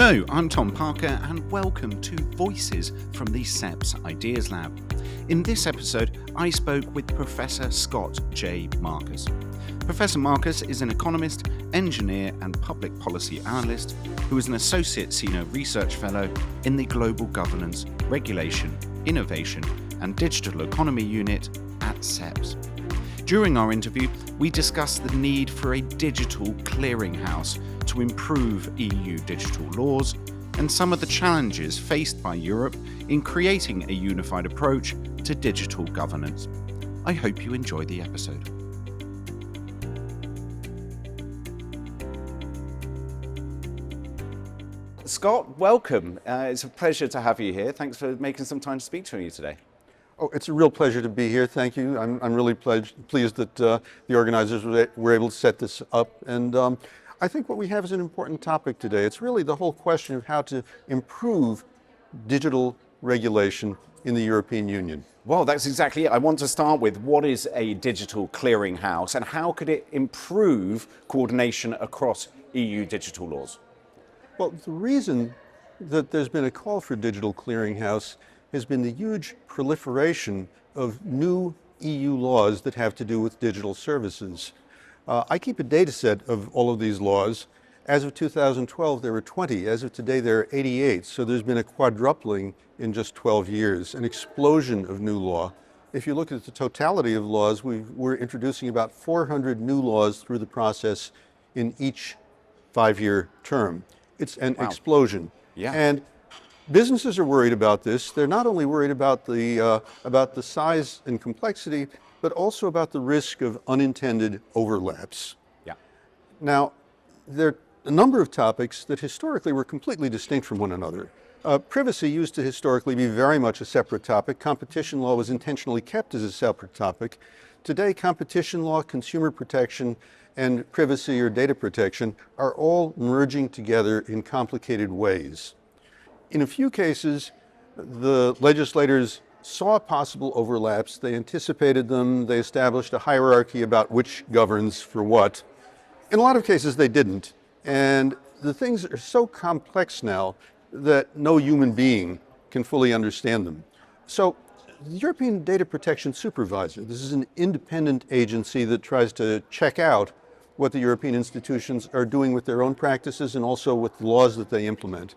Hello, I'm Tom Parker and welcome to Voices from the CEPS Ideas Lab. In this episode, I spoke with Professor Scott J. Marcus. Professor Marcus is an economist, engineer and public policy analyst who is an Associate Senior Research Fellow in the Global Governance, Regulation, Innovation and Digital Economy Unit at CEPS. During our interview, we discussed the need for a digital clearinghouse to improve EU digital laws and some of the challenges faced by Europe in creating a unified approach to digital governance. I hope you enjoy the episode. Scott, welcome. It's a pleasure to have you here. Thanks for making some time to speak to me today. Oh, it's a real pleasure to be here. Thank you. I'm really pleased that the organizers were able to set this up. And I think what we have is an important topic today. It's really the whole question of how to improve digital regulation in the European Union. Well, that's exactly it. I want to start with what is a digital clearinghouse and how could it improve coordination across EU digital laws? Well, the reason that there's been a call for digital clearinghouse has been the huge proliferation of new EU laws that have to do with digital services. I keep a data set of all of these laws. As of 2012, there were 20. As of today, there are 88. So there's been a quadrupling in just 12 years, an explosion of new law. If you look at the totality of laws, we're introducing about 400 new laws through the process in each 5-year term. It's an explosion. Yeah. And businesses are worried about this. They're not only worried about the size and complexity, but also about the risk of unintended overlaps. Yeah. Now, there are a number of topics that historically were completely distinct from one another. Privacy used to historically be very much a separate topic. Competition law was intentionally kept as a separate topic. Today, competition law, consumer protection, and privacy or data protection are all merging together in complicated ways. In a few cases, the legislators saw possible overlaps, they anticipated them, they established a hierarchy about which governs for what. In a lot of cases, they didn't. And the things are so complex now that no human being can fully understand them. So the European Data Protection Supervisor, this is an independent agency that tries to check out what the European institutions are doing with their own practices and also with the laws that they implement.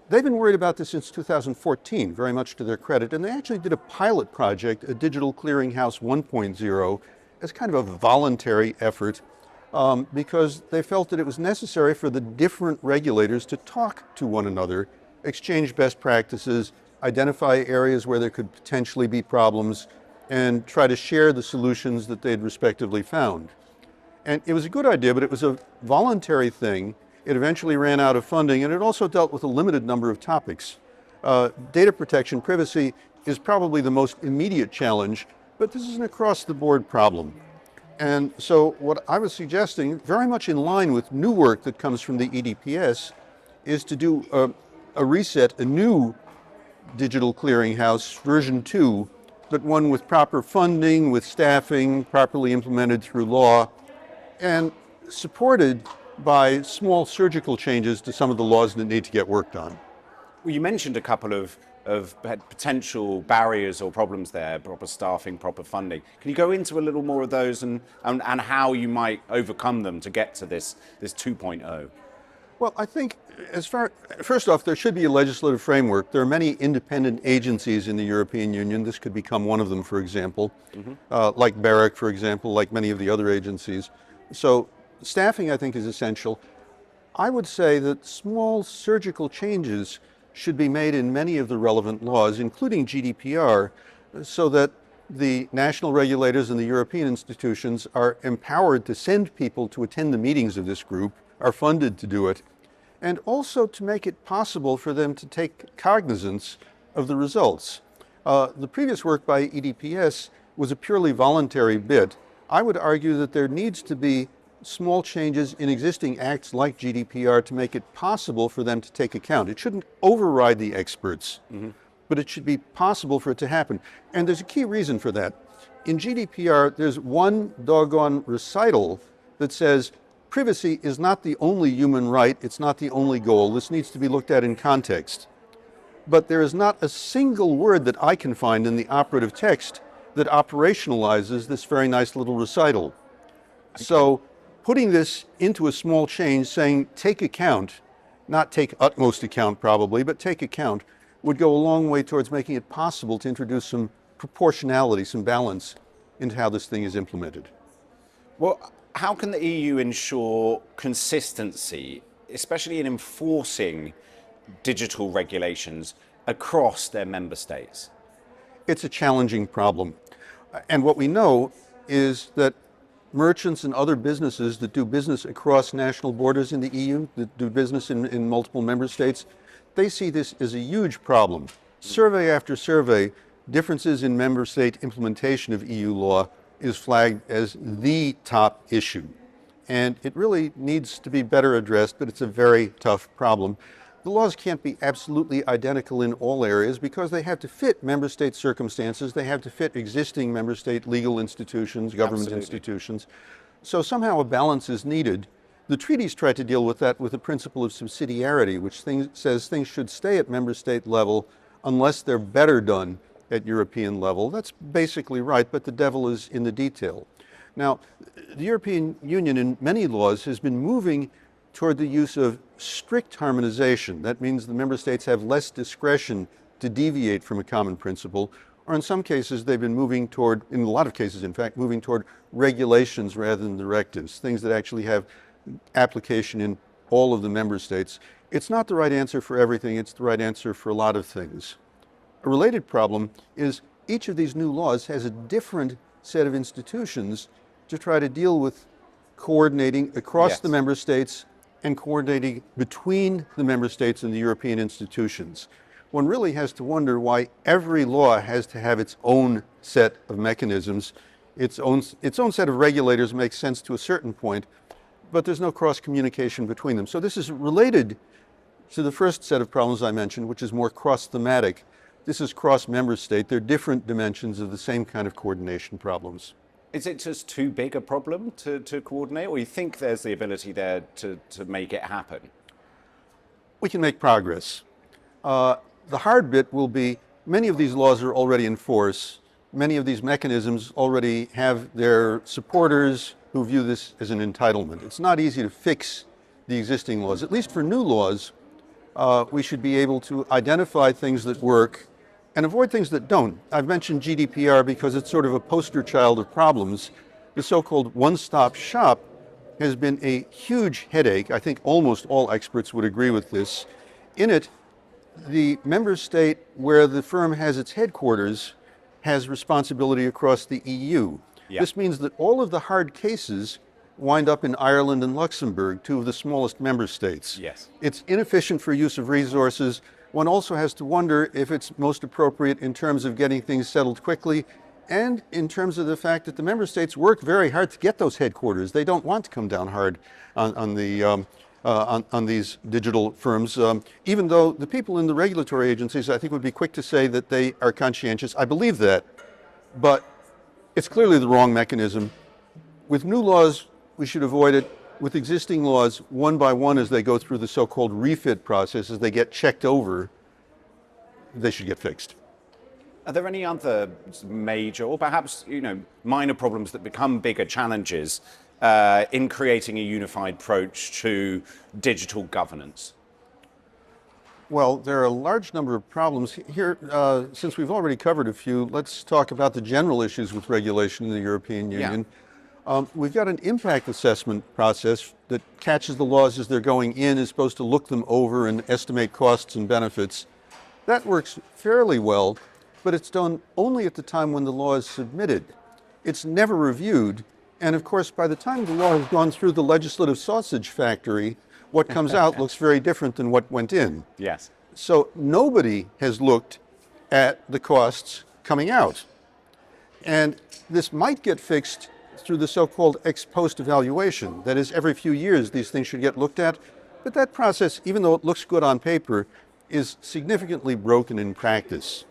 They've been worried about this since 2014, very much to their credit, and they actually did a pilot project, a Digital Clearinghouse 1.0, as kind of a voluntary effort because they felt that it was necessary for the different regulators to talk to one another, exchange best practices, identify areas where there could potentially be problems, and try to share the solutions that they'd respectively found. And it was a good idea, but it was a voluntary thing. It eventually ran out of funding, and it also dealt with a limited number of topics. Data protection, privacy is probably the most immediate challenge, but this is an across-the-board problem. And so what I was suggesting, very much in line with new work that comes from the EDPS, is to do a reset, a new digital clearinghouse, version 2, but one with proper funding, with staffing, properly implemented through law, and supported by small surgical changes to some of the laws that need to get worked on. Well, you mentioned a couple of potential barriers or problems there, proper staffing, proper funding. Can you go into a little more of those and how you might overcome them to get to this 2.0? Well, I think first off, there should be a legislative framework. There are many independent agencies in the European Union. This could become one of them, for example, like BEREC, for example, like many of the other agencies. So staffing, I think, is essential. I would say that small surgical changes should be made in many of the relevant laws, including GDPR, so that the national regulators and the European institutions are empowered to send people to attend the meetings of this group, are funded to do it, and also to make it possible for them to take cognizance of the results. The previous work by EDPS was a purely voluntary bit. I would argue that there needs to be small changes in existing acts like GDPR to make it possible for them to take account. It shouldn't override the experts, but it should be possible for it to happen. And there's a key reason for that. In GDPR, there's one doggone recital that says privacy is not the only human right, it's not the only goal. This needs to be looked at in context. But there is not a single word that I can find in the operative text that operationalizes this very nice little recital. So putting this into a small change, saying take account, not take utmost account probably, but take account, would go a long way towards making it possible to introduce some proportionality, some balance into how this thing is implemented. Well, how can the EU ensure consistency, especially in enforcing digital regulations across their member states? It's a challenging problem. And what we know is that merchants and other businesses that do business across national borders in the EU, that do business in multiple member states, they see this as a huge problem. Survey after survey, differences in member state implementation of EU law is flagged as the top issue. And it really needs to be better addressed, but it's a very tough problem. The laws can't be absolutely identical in all areas because they have to fit member state circumstances, they have to fit existing member state legal institutions, government institutions. So somehow a balance is needed. The treaties try to deal with that with the principle of subsidiarity, which says things should stay at member state level unless they're better done at European level. That's basically right, but the devil is in the detail. Now, the European Union in many laws has been moving toward the use of strict harmonization. That means the member states have less discretion to deviate from a common principle, or in some cases they've been moving toward, in a lot of cases in fact, moving toward regulations rather than directives, things that actually have application in all of the member states. It's not the right answer for everything, it's the right answer for a lot of things. A related problem is each of these new laws has a different set of institutions to try to deal with coordinating across the member states and coordinating between the member states and the European institutions. One really has to wonder why every law has to have its own set of mechanisms. Its own set of regulators makes sense to a certain point, but there's no cross-communication between them. So this is related to the first set of problems I mentioned, which is more cross-thematic. This is cross-member state. They're different dimensions of the same kind of coordination problems. Is it just too big a problem to coordinate, or you think there's the ability there to make it happen? We can make progress. The hard bit will be many of these laws are already in force. Many of these mechanisms already have their supporters who view this as an entitlement. It's not easy to fix the existing laws. At least for new laws, we should be able to identify things that work and avoid things that don't. I've mentioned GDPR because it's sort of a poster child of problems. The so-called one-stop shop has been a huge headache. I think almost all experts would agree with this. In it, the member state where the firm has its headquarters has responsibility across the EU. Yeah. This means that all of the hard cases wind up in Ireland and Luxembourg, two of the smallest member states. Yes. It's inefficient for use of resources. One also has to wonder if it's most appropriate in terms of getting things settled quickly and in terms of the fact that the member states work very hard to get those headquarters. They don't want to come down hard on these digital firms, even though the people in the regulatory agencies, I think, would be quick to say that they are conscientious. I believe that, but it's clearly the wrong mechanism. With new laws, we should avoid it. With existing laws, one by one, as they go through the so-called refit process, as they get checked over, they should get fixed. Are there any other major, or perhaps minor problems that become bigger challenges in creating a unified approach to digital governance? Well, there are a large number of problems. Here, since we've already covered a few, let's talk about the general issues with regulation in the European Union. Yeah. We've got an impact assessment process that catches the laws as they're going in, is supposed to look them over and estimate costs and benefits. That works fairly well, but it's done only at the time when the law is submitted. It's never reviewed, and of course, by the time the law has gone through the legislative sausage factory, what comes out looks very different than what went in. Yes. So nobody has looked at the costs coming out. And this might get fixed through the so-called ex post evaluation. That is, every few years these things should get looked at. But that process, even though it looks good on paper, is significantly broken in practice.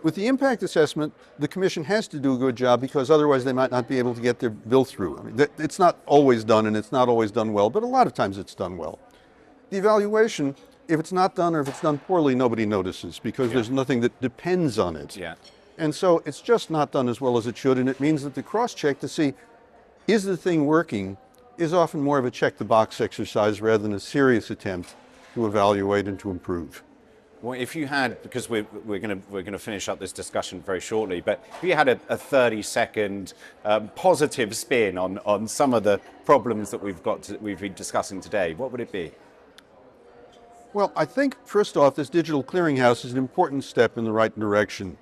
With the impact assessment, the Commission has to do a good job because otherwise they might not be able to get their bill through. I mean, it's not always done and it's not always done well, but a lot of times it's done well. The evaluation, if it's not done or if it's done poorly, nobody notices because there's nothing that depends on it. Yeah. And so it's just not done as well as it should, and it means that the cross-check to see, is the thing working, is often more of a check-the-box exercise rather than a serious attempt to evaluate and to improve. Well, if you had, because we're going to finish up this discussion very shortly, but if you had a 30-second positive spin on some of the problems that we've been discussing today, what would it be? Well, I think first off, this digital clearinghouse is an important step in the right direction.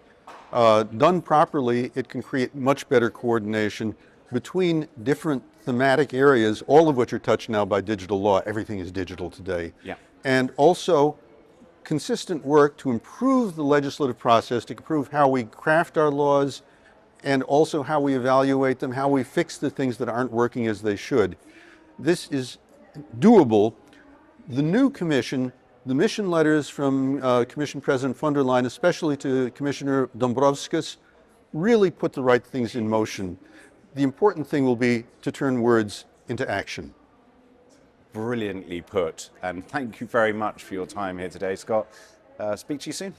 Done properly, it can create much better coordination between different thematic areas, all of which are touched now by digital law. Everything is digital today. Yeah. And also consistent work to improve the legislative process, to improve how we craft our laws, and also how we evaluate them, how we fix the things that aren't working as they should. This is doable. The new Commission, the mission letters from Commission President von der Leyen, especially to Commissioner Dombrovskis, really put the right things in motion. The important thing will be to turn words into action. Brilliantly put, and thank you very much for your time here today, Scott. Speak to you soon.